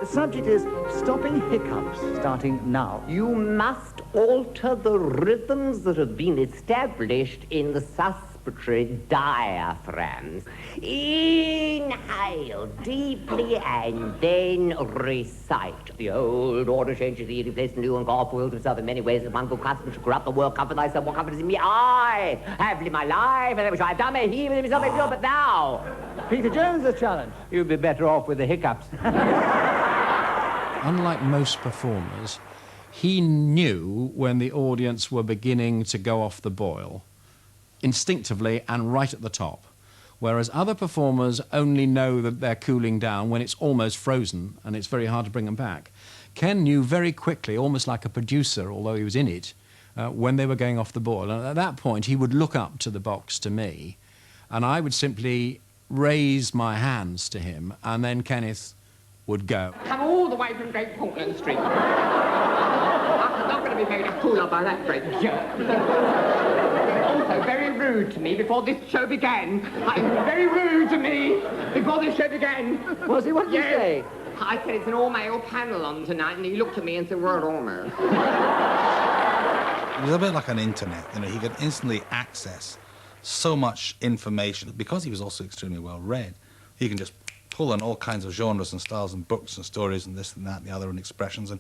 The subject is stopping hiccups, starting now. You must alter the rhythms that have been established in the suspiratory diaphragms. Inhale deeply and then recite. The old order changes, the replaced new, and God wills himself in many ways, and one good custom should corrupt the world. Comfort thyself, what comfort is in me? I have lived my life, and that which I have done may he with himself may feel, but thou, Peter Jones, the challenge. you'd be better off with the hiccups. Unlike most performers, he knew when the audience were beginning to go off the boil, instinctively and right at the top, whereas other performers only know that they're cooling down when it's almost frozen and it's very hard to bring them back. Ken knew very quickly, almost like a producer, although he was in it, when they were going off the boil. And at that point, he would look up to the box to me, and I would simply raise my hands to him, and then Kenneth would go. Come all the way from Great Portland Street. I'm not going to be made a fool of by that great jerk. Also, very rude to me before this show began. Very rude to me before this show began. Was he? What did you say? I said it's an all-male panel on tonight, and he looked at me and said, "We're all-male." It was a bit like an internet. You know, he could instantly access so much information. Because he was also extremely well read, he can just pull in all kinds of genres and styles and books and stories and this and that and the other and expressions and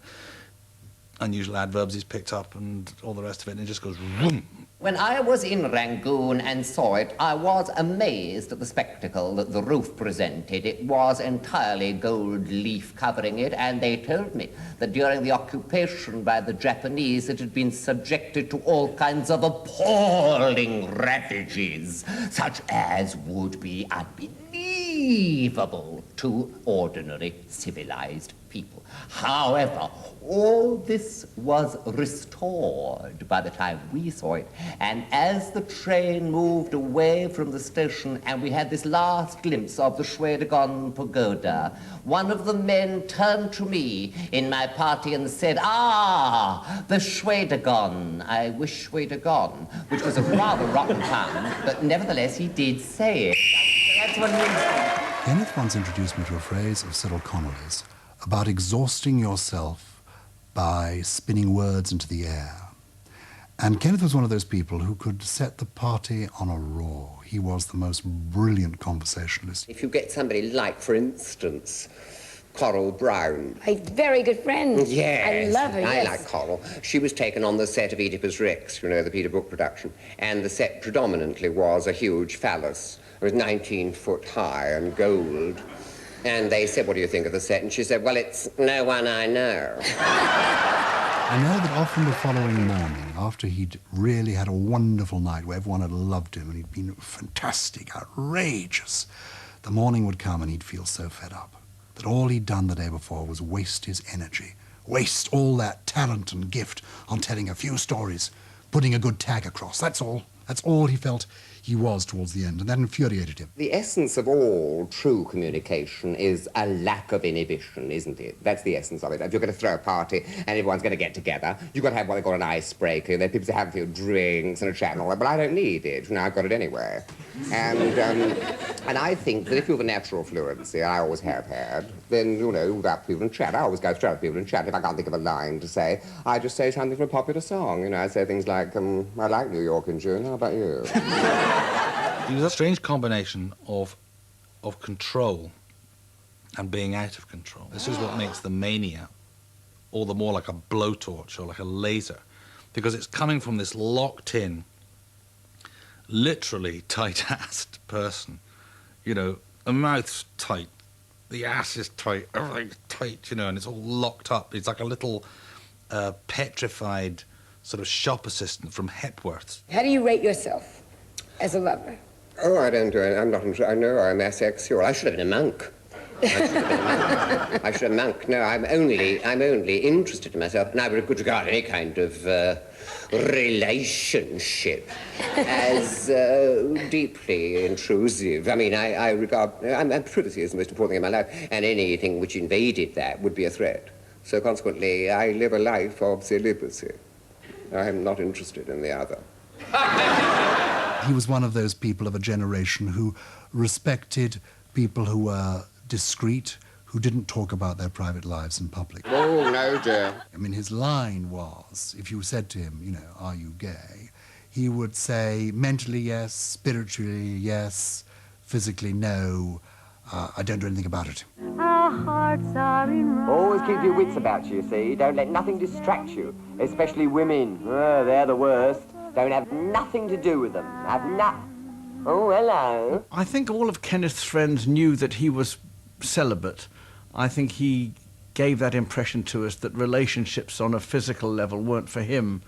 unusual adverbs he's picked up and all the rest of it, and it just goes whoom. When I was in Rangoon and saw it, I was amazed at the spectacle that the roof presented. It was entirely gold leaf covering it, and they told me that during the occupation by the Japanese, it had been subjected to all kinds of appalling ravages, such as would be unbelievable to ordinary civilized people. However, all this was restored by the time we saw it, and as the train moved away from the station and we had this last glimpse of the Shwedagon Pagoda, one of the men turned to me in my party and said, "Ah, the Shwedagon, I wish Shwedagon," which was a rather rotten pun, but nevertheless he did say it. That's what it means. Kenneth once introduced me to a phrase of Cyril Connolly's about exhausting yourself by spinning words into the air. And Kenneth was one of those people who could set the party on a roar. He was the most brilliant conversationalist. If you get somebody like, for instance, Coral Brown. A very good friend. Yes. I love her, I yes. like Coral. She was taken on the set of Oedipus Rex, you know, the Peter Brook production, and the set predominantly was a huge phallus. It was 19 foot high and gold. And they said, "What do you think of the set?" And she said, "Well, it's no one I know." I know that often the following morning, after he'd really had a wonderful night where everyone had loved him and he'd been fantastic, outrageous, the morning would come and he'd feel so fed up that all he'd done the day before was waste his energy, waste all that talent and gift on telling a few stories, putting a good tag across. That's all. That's all he felt he was towards the end, and that infuriated him. The essence of all true communication is a lack of inhibition, isn't it? That's the essence of it. If you're going to throw a party and everyone's going to get together, you've got to have what they call an icebreaker. Then people say, have a few drinks and a chat and all that, but I don't need it. You know, I've got it anyway. And I think that if you have a natural fluency, and I always have had, then, you know, you go up to people and chat. I always go straight up to people and chat. If I can't think of a line to say, I just say something from a popular song. You know, I say things like, I like New York in June. How about you? He was a strange combination of control and being out of control. This is what makes the mania all the more like a blowtorch or like a laser, because it's coming from this locked-in, literally tight-assed person. You know, the mouth's tight, the ass is tight, everything's tight, you know, and it's all locked up. It's like a little petrified sort of shop assistant from Hepworth. How do you rate yourself as a lover? Oh, I don't do it. I'm not. I know I'm asexual. I should have been a monk. I should have been a monk. No, I'm only interested in myself, and I would regard any kind of relationship as deeply intrusive. I mean, I regard privacy as the most important thing in my life, and anything which invaded that would be a threat. So consequently, I live a life of celibacy. I am not interested in the other. He was one of those people of a generation who respected people who were discreet, who didn't talk about their private lives in public. Oh, no, dear. I mean, his line was, if you said to him, you know, are you gay? He would say, mentally, yes, spiritually, yes, physically, no. I don't do anything about it. Our hearts are in Always keep your wits about you, see? Don't let nothing distract you, especially women. Oh, they're the worst. Don't have nothing to do with them. Have nothing. Oh, hello. I think all of Kenneth's friends knew that he was celibate. I think he gave that impression to us that relationships on a physical level weren't for him.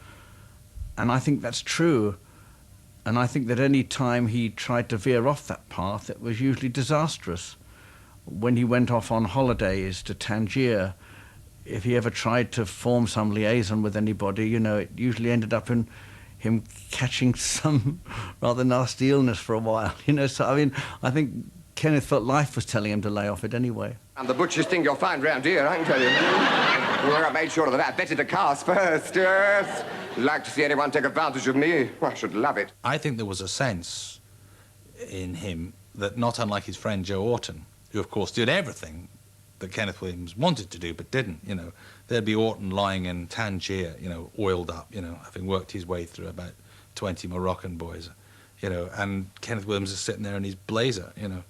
And I think that's true. And I think that any time he tried to veer off that path, it was usually disastrous. When he went off on holidays to Tangier, if he ever tried to form some liaison with anybody, you know, it usually ended up in him catching some rather nasty illness for a while, you know. So, I mean, I think Kenneth felt life was telling him to lay off it anyway. And the butcher's thing you'll find round here, I can tell you. Well, I made sure of that. Betted the cast first, yes. Like to see anyone take advantage of me. Well, I should love it. I think there was a sense in him that, not unlike his friend Joe Orton, who of course did everything that Kenneth Williams wanted to do but didn't, you know, there'd be Orton lying in Tangier, you know, oiled up, you know, having worked his way through about 20 Moroccan boys, you know, and Kenneth Williams is sitting there in his blazer, you know,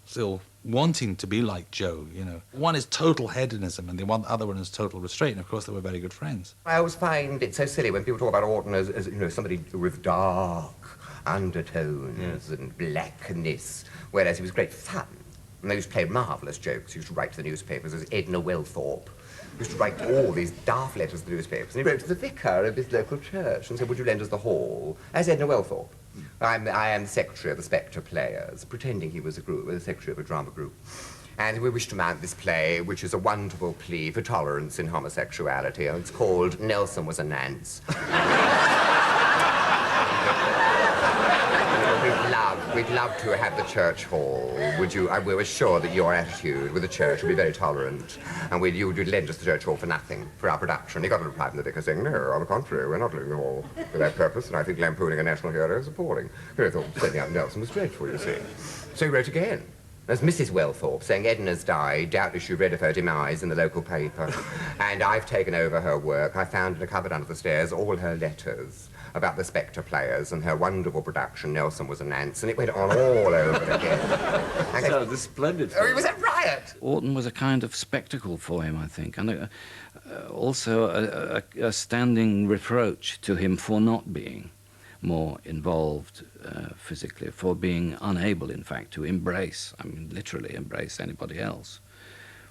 still wanting to be like Joe, you know. One is total hedonism and the other one is total restraint, and of course they were very good friends. I always find it so silly when people talk about Orton as you know, somebody with dark undertones and blackness, whereas he was great fun. And they used to play marvellous jokes. He used to write to the newspapers as Edna Wellthorpe. He used to write all these daft letters to the newspapers. And he wrote to the vicar of his local church and said, would you lend us the hall? As Edna Wellthorpe. I am the secretary of the Spectre Players, pretending he was the secretary of a drama group. And we wish to mount this play, which is a wonderful plea for tolerance in homosexuality. It's called Nelson Was a Nance. We'd love to have the church hall. We were sure that your attitude with the church would be very tolerant, and you would lend us the church hall for nothing, for our production. He got a reply from the vicar saying, no, on the contrary, we're not leaving the hall for that purpose, and I think lampooning a national hero is appalling. I thought sending out Nelson was dreadful, you see. So he wrote again. There's Mrs. Wellthorpe saying Edna's died. Doubtless you've read of her demise in the local paper. And I've taken over her work. I found in a cupboard under the stairs all her letters about the Spectre Players and her wonderful production, Nelson Was a Nance, and it went on all over again. So the splendid. Oh, it was a riot! Orton was a kind of spectacle for him, I think, and also a standing reproach to him for not being more involved physically, for being unable, in fact, to embrace, I mean, literally embrace anybody else,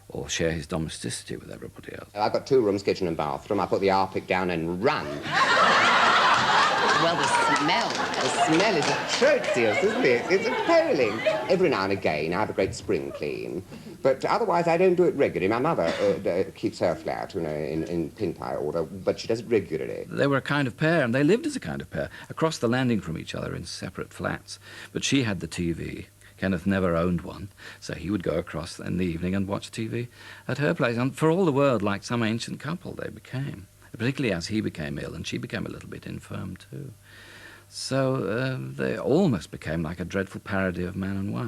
or share his domesticity with everybody else. I've got 2 rooms, kitchen and bathroom. I put the R.I.P down and run. Well, the smell is atrocious, isn't it? It's appalling. Every now and again, I have a great spring clean, but otherwise I don't do it regularly. My mother keeps her flat, you know, in pin pie order, but she does it regularly. They were a kind of pair, and they lived as a kind of pair, across the landing from each other in separate flats. But she had the TV. Kenneth never owned one, so he would go across in the evening and watch TV at her place. And for all the world, like some ancient couple, they became. Particularly as he became ill, and she became a little bit infirm too. So they almost became like a dreadful parody of man and wife.